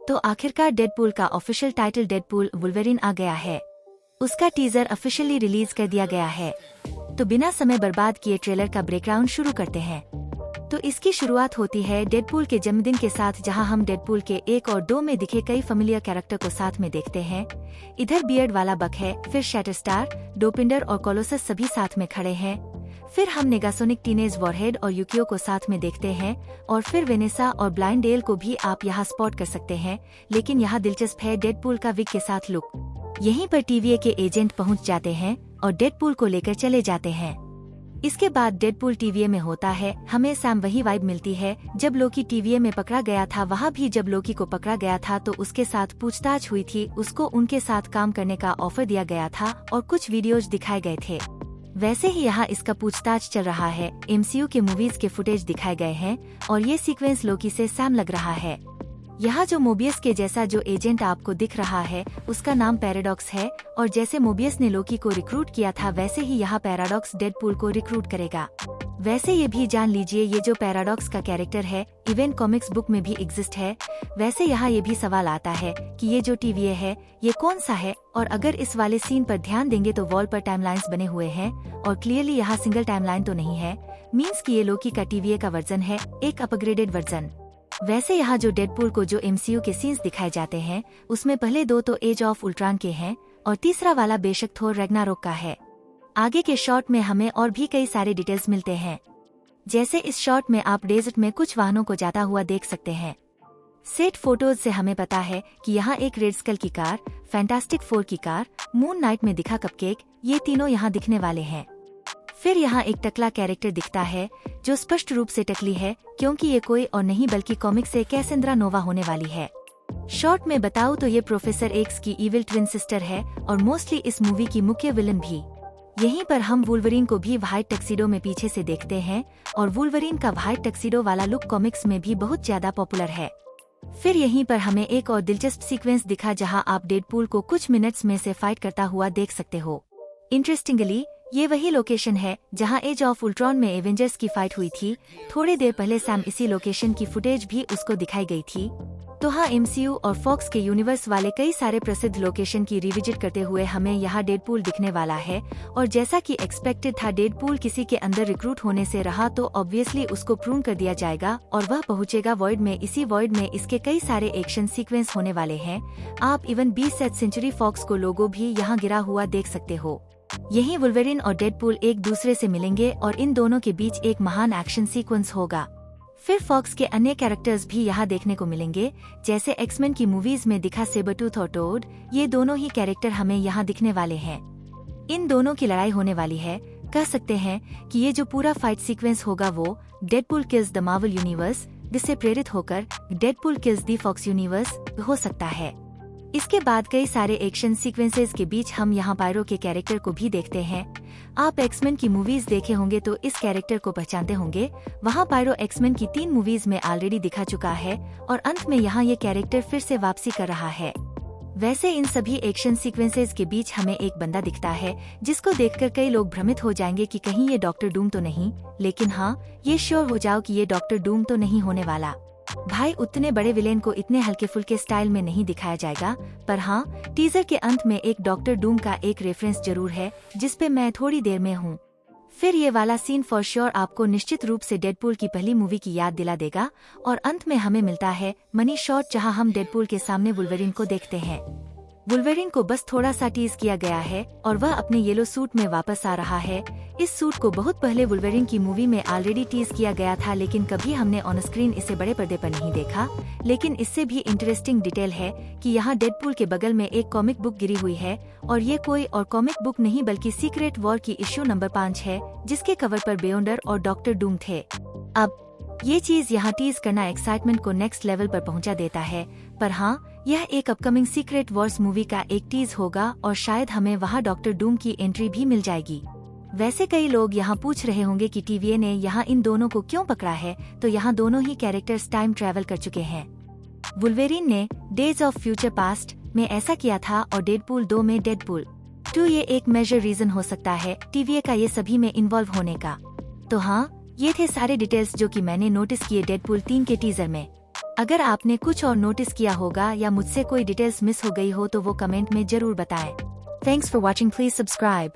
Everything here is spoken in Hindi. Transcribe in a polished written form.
तो आखिरकार डेडपूल का ऑफिशियल टाइटल डेडपूल वुल्वरीन आ गया है। उसका टीजर ऑफिशियली रिलीज कर दिया गया है। तो बिना समय बर्बाद किए ट्रेलर का ब्रेकडाउन शुरू करते हैं। तो इसकी शुरुआत होती है डेडपूल के जन्मदिन के साथ, जहां हम डेडपूल के 1 और 2 में दिखे कई फेमिलियर कैरेक्टर को साथ में देखते हैं। इधर बियर्ड वाला बक है, फिर शैटरस्टार, डोपिंडर और कोलोसस सभी साथ में खड़े हैं। फिर हम नेगासोनिक, टीनेज वॉरहेड और यूकियो को साथ में देखते हैं, और फिर वेनेसा और ब्लाइंड डेल को भी आप यहाँ स्पॉट कर सकते हैं। लेकिन यहाँ दिलचस्प है डेडपूल का विग के साथ लुक। यहीं पर टीवीए के एजेंट पहुँच जाते हैं और डेडपूल को लेकर चले जाते हैं। इसके बाद डेडपूल टीवीए में होता है। हमें सैम वही वाइब मिलती है जब लोकी टीवीए में पकड़ा गया था। वहाँ भी जब लोकी को पकड़ा गया था तो उसके साथ पूछताछ हुई थी, उसको उनके साथ काम करने का ऑफर दिया गया था और कुछ वीडियोज दिखाए गए थे। वैसे ही यहाँ इसका पूछताछ चल रहा है। एमसीयू के मूवीज के फुटेज दिखाए गए हैं और ये सीक्वेंस लोकी से सैम लग रहा है। यहाँ जो मोबियस के जैसा जो एजेंट आपको दिख रहा है उसका नाम पैराडॉक्स है, और जैसे मोबियस ने लोकी को रिक्रूट किया था वैसे ही यहाँ पैराडॉक्स डेडपूल को रिक्रूट करेगा। वैसे ये भी जान लीजिए ये जो पैराडॉक्स का कैरेक्टर है इवेंट कॉमिक्स बुक में भी एग्जिस्ट है। वैसे यहाँ ये भी सवाल आता है कि ये जो टीवीए है ये कौन सा है, और अगर इस वाले सीन पर ध्यान देंगे तो वॉल पर टाइमलाइंस बने हुए हैं और क्लियरली यहाँ सिंगल टाइमलाइन तो नहीं है। मीन्स कि ये लोकी का टीवीए का वर्जन है, एक अपग्रेडेड वर्जन। वैसे यहाँ जो डेडपूल को जो एमसीयू के सीन्स दिखाए जाते हैं उसमें पहले 2 तो एज ऑफ उल्ट्रॉन के हैं और तीसरा वाला बेशक थोर रैग्नारोक का है। आगे के शॉट में हमें और भी कई सारे डिटेल्स मिलते हैं। जैसे इस शॉट में आप डेजर्ट में कुछ वाहनों को जाता हुआ देख सकते हैं। सेट फोटोज से हमें पता है कि यहाँ एक रेड स्कल की कार, फैंटास्टिक 4 की कार, मून नाइट में दिखा कपकेक, ये तीनों यहाँ दिखने वाले हैं। फिर यहाँ एक टकला कैरेक्टर दिखता है जो स्पष्ट रूप से टकली है क्योंकि ये कोई और नहीं बल्कि कॉमिक से कैसेंड्रा नोवा होने वाली है। शॉर्ट में बताऊं तो ये प्रोफेसर एक्स की इविल ट्विन सिस्टर है और मोस्टली इस मूवी की मुख्य विलन भी। यहीं पर हम वुल्वरीन को भी व्हाइट टक्सीडो में पीछे से देखते हैं और वुल्वरीन का व्हाइट टक्सीडो वाला लुक कॉमिक्स में भी बहुत ज्यादा पॉपुलर है। फिर यहीं पर हमें एक और दिलचस्प सीक्वेंस दिखा जहां आप डेडपूल को कुछ मिनट्स में से फाइट करता हुआ देख सकते हो। इंटरेस्टिंगली ये वही लोकेशन है जहां एज ऑफ उल्ट्रॉन में एवेंजर्स की फाइट हुई थी। थोड़ी देर पहले सैम इसी लोकेशन की फुटेज भी उसको दिखाई गई थी। तो हाँ, एमसीयू और फॉक्स के यूनिवर्स वाले कई सारे प्रसिद्ध लोकेशन की रिविजिट करते हुए हमें यहाँ डेडपूल दिखने वाला है। और जैसा कि एक्सपेक्टेड था डेडपूल किसी के अंदर रिक्रूट होने से रहा तो ऑब्वियसली उसको प्रून कर दिया जाएगा और वह पहुँचेगा वॉइड में। इसी वॉइड में इसके कई सारे एक्शन सीक्वेंस होने वाले हैं। आप इवन 20th सेंचुरी फॉक्स को लोगो भी यहाँ गिरा हुआ देख सकते हो। यहीं वुल्वरीन और डेडपूल एक दूसरे से मिलेंगे और इन दोनों के बीच एक महान एक्शन सीक्वेंस होगा। फिर फॉक्स के अन्य कैरेक्टर्स भी यहाँ देखने को मिलेंगे, जैसे एक्समैन की मूवीज में दिखा सेबरटूथ और टोड। ये दोनों ही कैरेक्टर हमें यहाँ दिखने वाले हैं। इन दोनों की लड़ाई होने वाली है। कह सकते हैं कि ये जो पूरा फाइट सीक्वेंस होगा वो Deadpool kills the Marvel universe जिससे प्रेरित होकर Deadpool kills the Fox universe हो सकता है। इसके बाद कई सारे एक्शन सीक्वेंसेस के बीच हम यहाँ पायरो के कैरेक्टर को भी देखते हैं। आप एक्समैन की मूवीज देखे होंगे तो इस कैरेक्टर को पहचानते होंगे। वहाँ पायरो एक्समैन की 3 मूवीज में ऑलरेडी दिखा चुका है और अंत में यहाँ ये कैरेक्टर फिर से वापसी कर रहा है। वैसे इन सभी एक्शन सीक्वेंसेस के बीच हमें एक बंदा दिखता है जिसको देखकर कई लोग भ्रमित हो जाएंगे कि कहीं ये डॉक्टर डूम तो नहीं। लेकिन हाँ, ये श्योर हो जाओ कि ये डॉक्टर डूम तो नहीं होने वाला। भाई, उतने बड़े विलेन को इतने हल्के फुल्के स्टाइल में नहीं दिखाया जाएगा। पर हाँ, टीजर के अंत में एक डॉक्टर डूम का एक रेफरेंस जरूर है जिसपे मैं थोड़ी देर में हूँ। फिर ये वाला सीन फॉर श्योर आपको निश्चित रूप से डेडपूल की पहली मूवी की याद दिला देगा। और अंत में हमें मिलता है मनी शॉट जहाँ हम डेडपूल के सामने वुल्वरीन को देखते हैं। वुल्वरीन को बस थोड़ा सा टीज किया गया है और वह अपने येलो सूट में वापस आ रहा है। इस सूट को बहुत पहले वुल्वरीन की मूवी में ऑलरेडी टीज किया गया था, लेकिन कभी हमने ऑन स्क्रीन इसे बड़े पर्दे पर नहीं देखा। लेकिन इससे भी इंटरेस्टिंग डिटेल है कि यहाँ डेडपूल के बगल में एक कॉमिक बुक गिरी हुई है और ये कोई और कॉमिक बुक नहीं बल्कि सीक्रेट वॉर की इश्यू नंबर 5 है जिसके कवर पर बेयोंडर और डॉक्टर डूम थे। अब ये चीज यहाँ टीज करना एक्साइटमेंट को नेक्स्ट लेवल पर पहुँचा देता है। पर हाँ, यह एक अपकमिंग सीक्रेट वॉर्स मूवी का एक टीज होगा और शायद हमें वहाँ डॉक्टर डूम की एंट्री भी मिल जाएगी। वैसे कई लोग यहाँ पूछ रहे होंगे कि टीवीए ने यहाँ इन दोनों को क्यों पकड़ा है, तो यहाँ दोनों ही कैरेक्टर्स टाइम ट्रैवल कर चुके हैं। वुल्वरीन ने डेज ऑफ फ्यूचर पास्ट में ऐसा किया था और डेडपूल 2 में डेडपूल 2 ये एक मेजर रीजन हो सकता है टीवीए का ये सभी में इन्वॉल्व होने का। तो हाँ, ये थे सारे डिटेल्स जो कि मैंने नोटिस किए डेडपूल 3 के टीजर में। अगर आपने कुछ और नोटिस किया होगा या मुझसे कोई डिटेल्स मिस हो गई हो तो वो कमेंट में जरूर बताएं। Thanks for watching, please subscribe.